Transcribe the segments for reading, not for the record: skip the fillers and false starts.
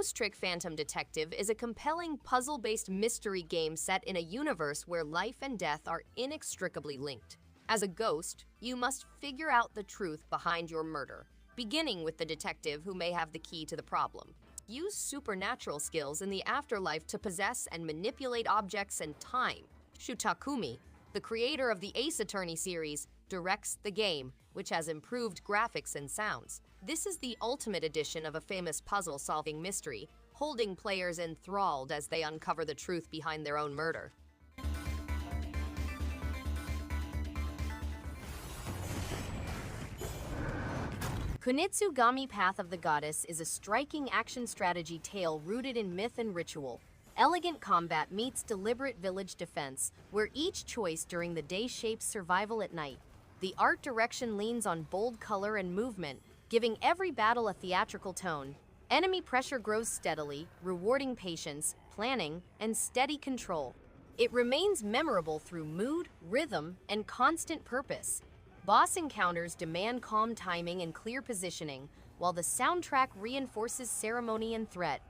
Ghost Trick Phantom Detective is a compelling puzzle-based mystery game set in a universe where life and death are inextricably linked. As a ghost, you must figure out the truth behind your murder, beginning with the detective who may have the key to the problem. Use supernatural skills in the afterlife to possess and manipulate objects and time. Shutakumi, the creator of the Ace Attorney series, directs the game, which has improved graphics and sounds. This is the ultimate edition of a famous puzzle-solving mystery, holding players enthralled as they uncover the truth behind their own murder. Kunitsu-Gami Path of the Goddess is a striking action strategy tale rooted in myth and ritual. Elegant combat meets deliberate village defense, where each choice during the day shapes survival at night. The art direction leans on bold color and movement, giving every battle a theatrical tone. Enemy pressure grows steadily, rewarding patience, planning, and steady control. It remains memorable through mood, rhythm, and constant purpose. Boss encounters demand calm timing and clear positioning, while the soundtrack reinforces ceremony and threat.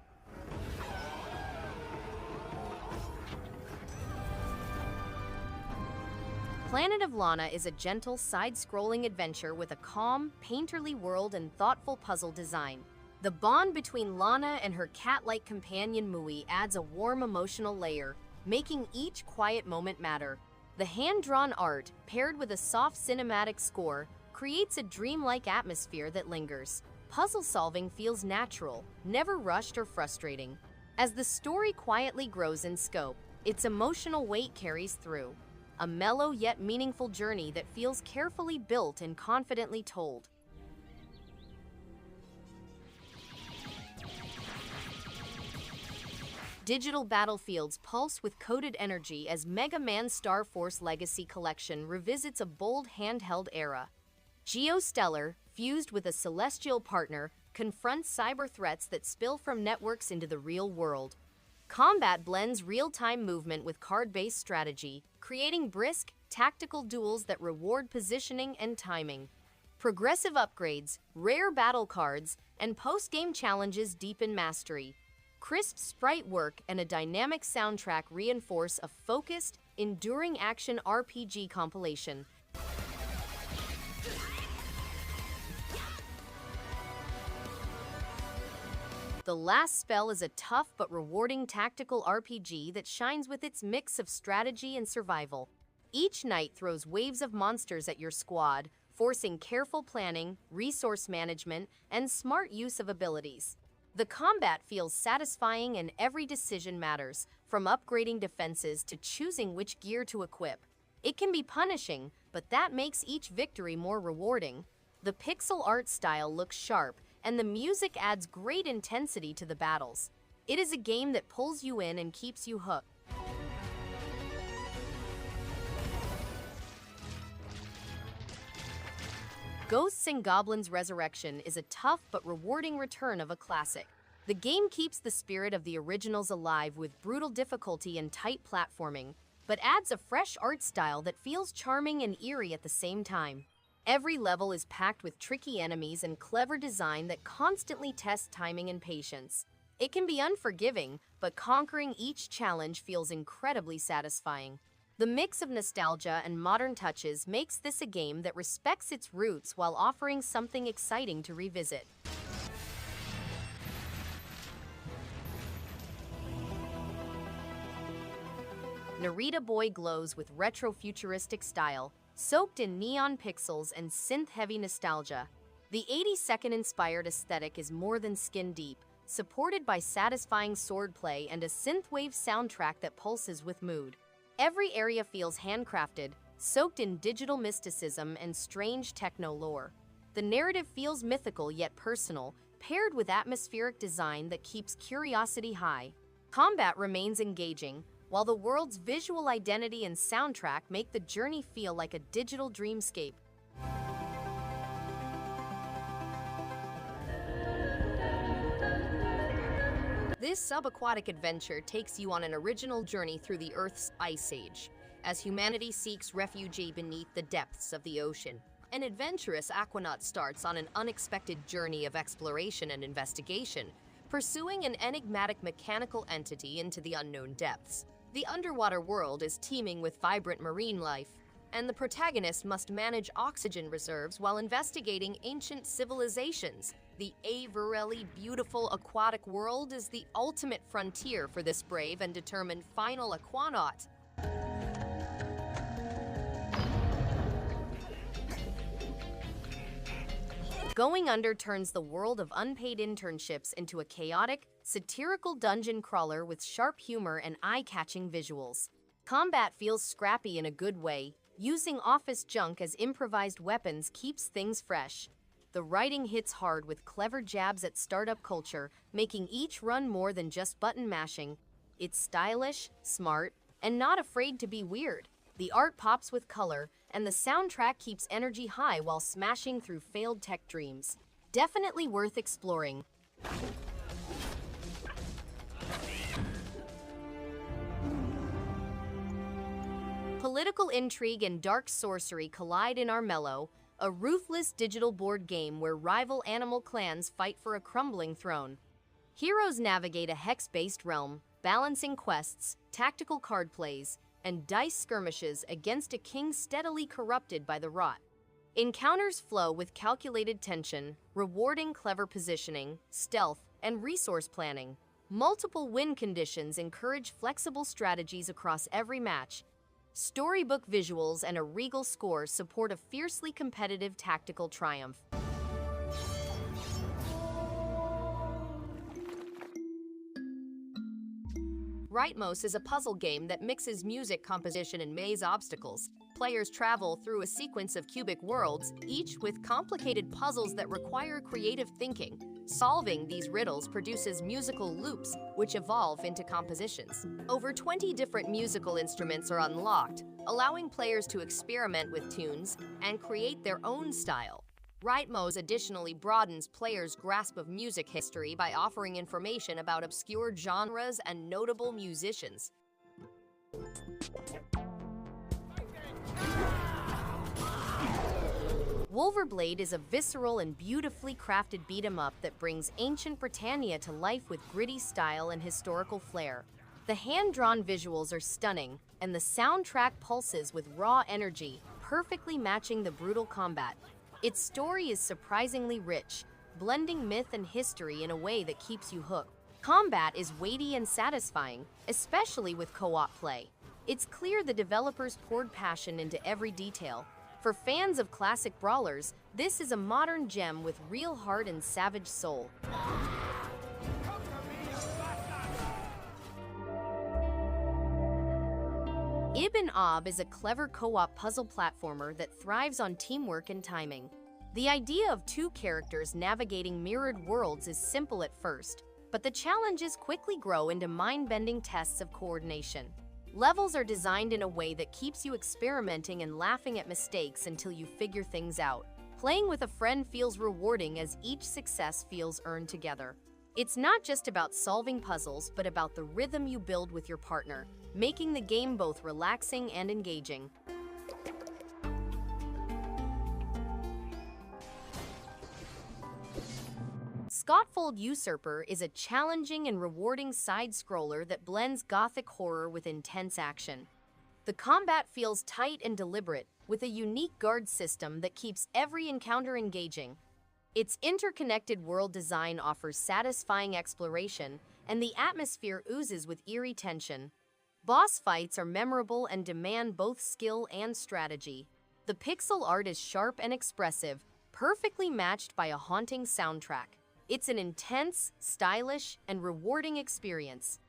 Planet of Lana is a gentle, side-scrolling adventure with a calm, painterly world and thoughtful puzzle design. The bond between Lana and her cat-like companion Mui adds a warm emotional layer, making each quiet moment matter. The hand-drawn art, paired with a soft cinematic score, creates a dreamlike atmosphere that lingers. Puzzle solving feels natural, never rushed or frustrating. As the story quietly grows in scope, its emotional weight carries through. A mellow yet meaningful journey that feels carefully built and confidently told. Digital battlefields pulse with coded energy as Mega Man Star Force Legacy Collection revisits a bold handheld era. Geostellar, fused with a celestial partner, confronts cyber threats that spill from networks into the real world. Combat blends real-time movement with card-based strategy, creating brisk, tactical duels that reward positioning and timing. Progressive upgrades, rare battle cards, and post-game challenges deepen mastery. Crisp sprite work and a dynamic soundtrack reinforce a focused, enduring action RPG compilation. The Last Spell is a tough but rewarding tactical RPG that shines with its mix of strategy and survival. Each night throws waves of monsters at your squad, forcing careful planning, resource management, and smart use of abilities. The combat feels satisfying and every decision matters, from upgrading defenses to choosing which gear to equip. It can be punishing, but that makes each victory more rewarding. The pixel art style looks sharp, and the music adds great intensity to the battles. It is a game that pulls you in and keeps you hooked. Ghosts and Goblins Resurrection is a tough but rewarding return of a classic. The game keeps the spirit of the originals alive with brutal difficulty and tight platforming, but adds a fresh art style that feels charming and eerie at the same time. Every level is packed with tricky enemies and clever design that constantly tests timing and patience. It can be unforgiving, but conquering each challenge feels incredibly satisfying. The mix of nostalgia and modern touches makes this a game that respects its roots while offering something exciting to revisit. Narita Boy glows with retro-futuristic style, soaked in neon pixels and synth-heavy nostalgia. The 80-second-inspired aesthetic is more than skin-deep, supported by satisfying swordplay and a synthwave soundtrack that pulses with mood. Every area feels handcrafted, soaked in digital mysticism and strange techno lore. The narrative feels mythical yet personal, paired with atmospheric design that keeps curiosity high. Combat remains engaging, while the world's visual identity and soundtrack make the journey feel like a digital dreamscape. This subaquatic adventure takes you on an original journey through the Earth's ice age, as humanity seeks refuge beneath the depths of the ocean. An adventurous aquanaut starts on an unexpected journey of exploration and investigation, Pursuing an enigmatic mechanical entity into the unknown depths. The underwater world is teeming with vibrant marine life, and the protagonist must manage oxygen reserves while investigating ancient civilizations. The averely beautiful aquatic world is the ultimate frontier for this brave and determined final aquanaut. Going Under turns the world of unpaid internships into a chaotic, satirical dungeon crawler with sharp humor and eye-catching visuals. Combat feels scrappy in a good way. Using office junk as improvised weapons keeps things fresh. The writing hits hard with clever jabs at startup culture, making each run more than just button mashing. It's stylish, smart, and not afraid to be weird. The art pops with color, and the soundtrack keeps energy high while smashing through failed tech dreams. Definitely worth exploring. Political intrigue and dark sorcery collide in Armello, a ruthless digital board game where rival animal clans fight for a crumbling throne. Heroes navigate a hex-based realm, balancing quests, tactical card plays, and dice skirmishes against a king steadily corrupted by the rot. Encounters flow with calculated tension, rewarding clever positioning, stealth, and resource planning. Multiple win conditions encourage flexible strategies across every match. Storybook visuals and a regal score support a fiercely competitive tactical triumph. Rytmos is a puzzle game that mixes music composition and maze obstacles. Players travel through a sequence of cubic worlds, each with complicated puzzles that require creative thinking. Solving these riddles produces musical loops, which evolve into compositions. Over 20 different musical instruments are unlocked, allowing players to experiment with tunes and create their own style. Rytmos additionally broadens players' grasp of music history by offering information about obscure genres and notable musicians. Wulverblade is a visceral and beautifully crafted beat-em-up that brings ancient Britannia to life with gritty style and historical flair. The hand-drawn visuals are stunning, and the soundtrack pulses with raw energy, perfectly matching the brutal combat. Its story is surprisingly rich, blending myth and history in a way that keeps you hooked. Combat is weighty and satisfying, especially with co-op play. It's clear the developers poured passion into every detail. For fans of classic brawlers, this is a modern gem with real heart and savage soul. Ibn Ob is a clever co-op puzzle platformer that thrives on teamwork and timing. The idea of two characters navigating mirrored worlds is simple at first, but the challenges quickly grow into mind-bending tests of coordination. Levels are designed in a way that keeps you experimenting and laughing at mistakes until you figure things out. Playing with a friend feels rewarding as each success feels earned together. It's not just about solving puzzles, but about the rhythm you build with your partner, making the game both relaxing and engaging. Skautfold Usurper is a challenging and rewarding side-scroller that blends gothic horror with intense action. The combat feels tight and deliberate, with a unique guard system that keeps every encounter engaging. Its interconnected world design offers satisfying exploration, and the atmosphere oozes with eerie tension. Boss fights are memorable and demand both skill and strategy. The pixel art is sharp and expressive, perfectly matched by a haunting soundtrack. It's an intense, stylish, and rewarding experience.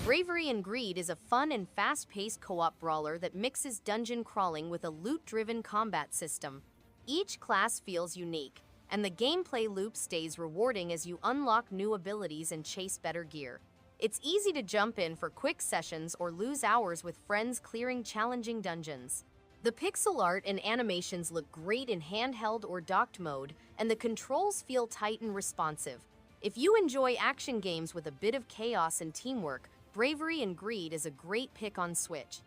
Bravery and Greed is a fun and fast-paced co-op brawler that mixes dungeon crawling with a loot-driven combat system. Each class feels unique, and the gameplay loop stays rewarding as you unlock new abilities and chase better gear. It's easy to jump in for quick sessions or lose hours with friends clearing challenging dungeons. The pixel art and animations look great in handheld or docked mode, and the controls feel tight and responsive. If you enjoy action games with a bit of chaos and teamwork, Bravery and Greed is a great pick on Switch.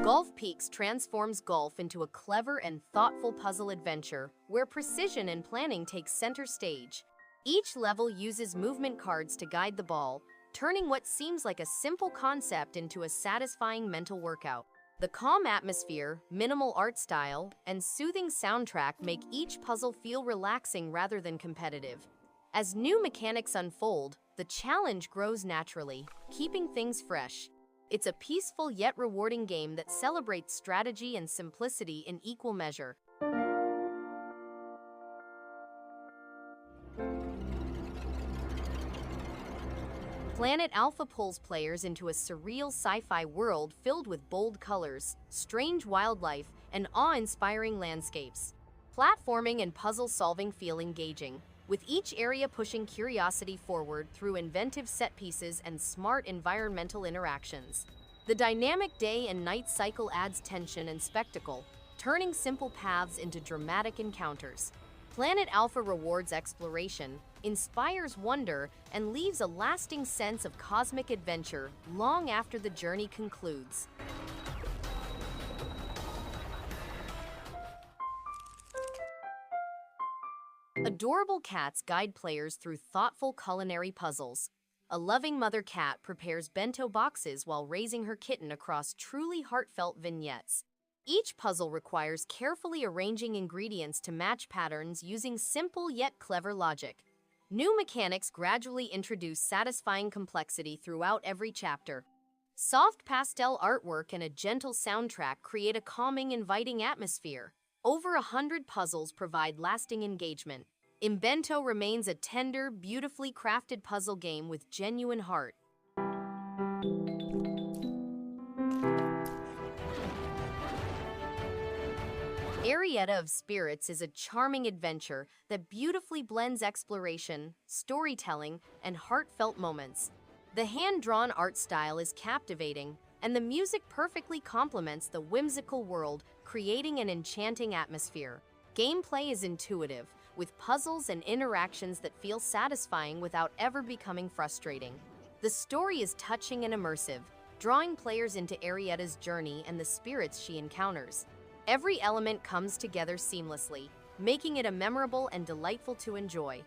Golf Peaks transforms golf into a clever and thoughtful puzzle adventure where precision and planning takes center stage. Each level uses movement cards to guide the ball, turning what seems like a simple concept into a satisfying mental workout. The calm atmosphere, minimal art style, and soothing soundtrack make each puzzle feel relaxing rather than competitive. As new mechanics unfold, the challenge grows naturally, keeping things fresh. It's a peaceful yet rewarding game that celebrates strategy and simplicity in equal measure. Planet Alpha pulls players into a surreal sci-fi world filled with bold colors, strange wildlife, and awe-inspiring landscapes. Platforming and puzzle-solving feel engaging, with each area pushing curiosity forward through inventive set pieces and smart environmental interactions. The dynamic day and night cycle adds tension and spectacle, turning simple paths into dramatic encounters. Planet Alpha rewards exploration, inspires wonder, and leaves a lasting sense of cosmic adventure long after the journey concludes. Adorable cats guide players through thoughtful culinary puzzles. A loving mother cat prepares bento boxes while raising her kitten across truly heartfelt vignettes. Each puzzle requires carefully arranging ingredients to match patterns using simple yet clever logic. New mechanics gradually introduce satisfying complexity throughout every chapter. Soft pastel artwork and a gentle soundtrack create a calming, inviting atmosphere. Over 100 puzzles provide lasting engagement. Inbento remains a tender, beautifully crafted puzzle game with genuine heart. Arietta of Spirits is a charming adventure that beautifully blends exploration, storytelling, and heartfelt moments. The hand-drawn art style is captivating, and the music perfectly complements the whimsical world, creating an enchanting atmosphere. Gameplay is intuitive, with puzzles and interactions that feel satisfying without ever becoming frustrating. The story is touching and immersive, drawing players into Arietta's journey and the spirits she encounters. Every element comes together seamlessly, making it a memorable and delightful to enjoy.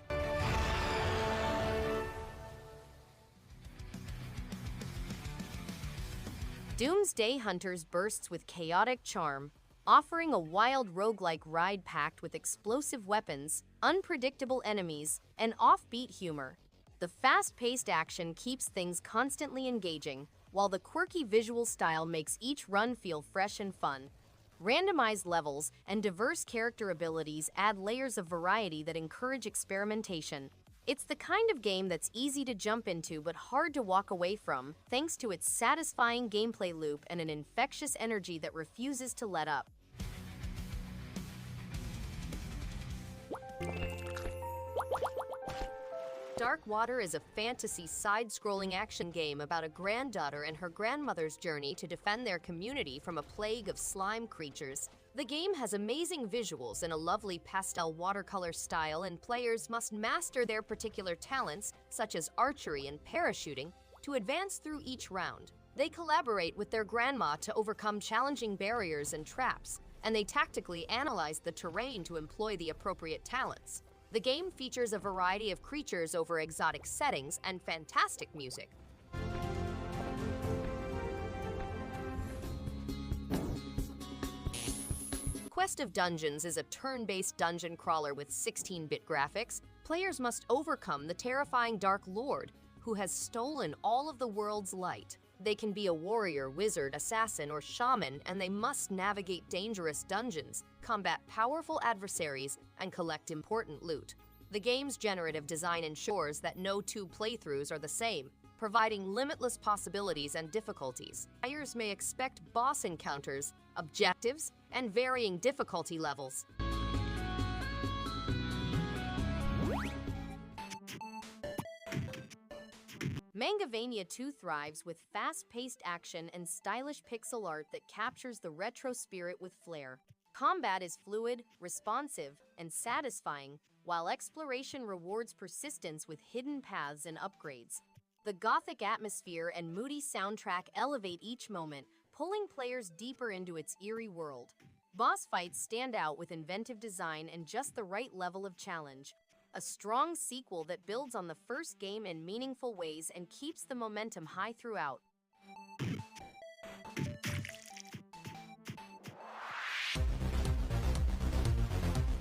Doomsday Hunters bursts with chaotic charm, offering a wild roguelike ride packed with explosive weapons, unpredictable enemies, and offbeat humor. The fast-paced action keeps things constantly engaging, while the quirky visual style makes each run feel fresh and fun. Randomized levels and diverse character abilities add layers of variety that encourage experimentation. It's the kind of game that's easy to jump into but hard to walk away from, thanks to its satisfying gameplay loop and an infectious energy that refuses to let up. Dark Water is a fantasy side-scrolling action game about a granddaughter and her grandmother's journey to defend their community from a plague of slime creatures. The game has amazing visuals and a lovely pastel watercolor style, and players must master their particular talents, such as archery and parachuting, to advance through each round. They collaborate with their grandma to overcome challenging barriers and traps, and they tactically analyze the terrain to employ the appropriate talents. The game features a variety of creatures over exotic settings and fantastic music. Quest of Dungeons is a turn-based dungeon crawler with 16-bit graphics. Players must overcome the terrifying Dark Lord, who has stolen all of the world's light. They can be a warrior, wizard, assassin, or shaman, and they must navigate dangerous dungeons, combat powerful adversaries, and collect important loot. The game's generative design ensures that no two playthroughs are the same, providing limitless possibilities and difficulties. Players may expect boss encounters, objectives, and varying difficulty levels. Mangavania 2 thrives with fast-paced action and stylish pixel art that captures the retro spirit with flair. Combat is fluid, responsive, and satisfying, while exploration rewards persistence with hidden paths and upgrades. The gothic atmosphere and moody soundtrack elevate each moment, pulling players deeper into its eerie world. Boss fights stand out with inventive design and just the right level of challenge. A strong sequel that builds on the first game in meaningful ways and keeps the momentum high throughout.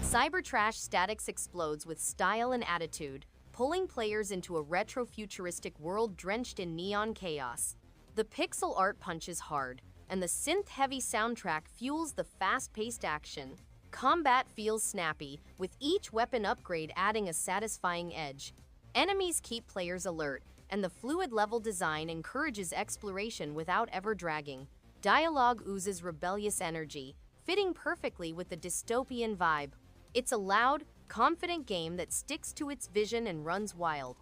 Cybertrash STATYX explodes with style and attitude, pulling players into a retro-futuristic world drenched in neon chaos. The pixel art punches hard, and the synth-heavy soundtrack fuels the fast-paced action. Combat feels snappy, with each weapon upgrade adding a satisfying edge. Enemies keep players alert, and the fluid level design encourages exploration without ever dragging. Dialogue oozes rebellious energy, fitting perfectly with the dystopian vibe. It's a loud, confident game that sticks to its vision and runs wild.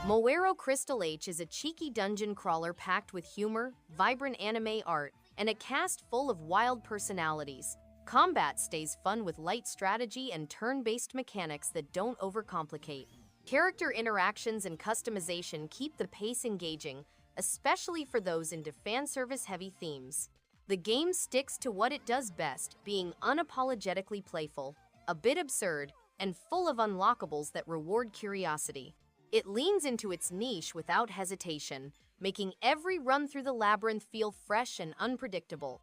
Moero Crystal H is a cheeky dungeon crawler packed with humor, vibrant anime art, and a cast full of wild personalities. Combat stays fun with light strategy and turn-based mechanics that don't overcomplicate. Character interactions and customization keep the pace engaging, especially for those into fan service-heavy themes. The game sticks to what it does best, being unapologetically playful, a bit absurd, and full of unlockables that reward curiosity. It leans into its niche without hesitation, making every run through the labyrinth feel fresh and unpredictable.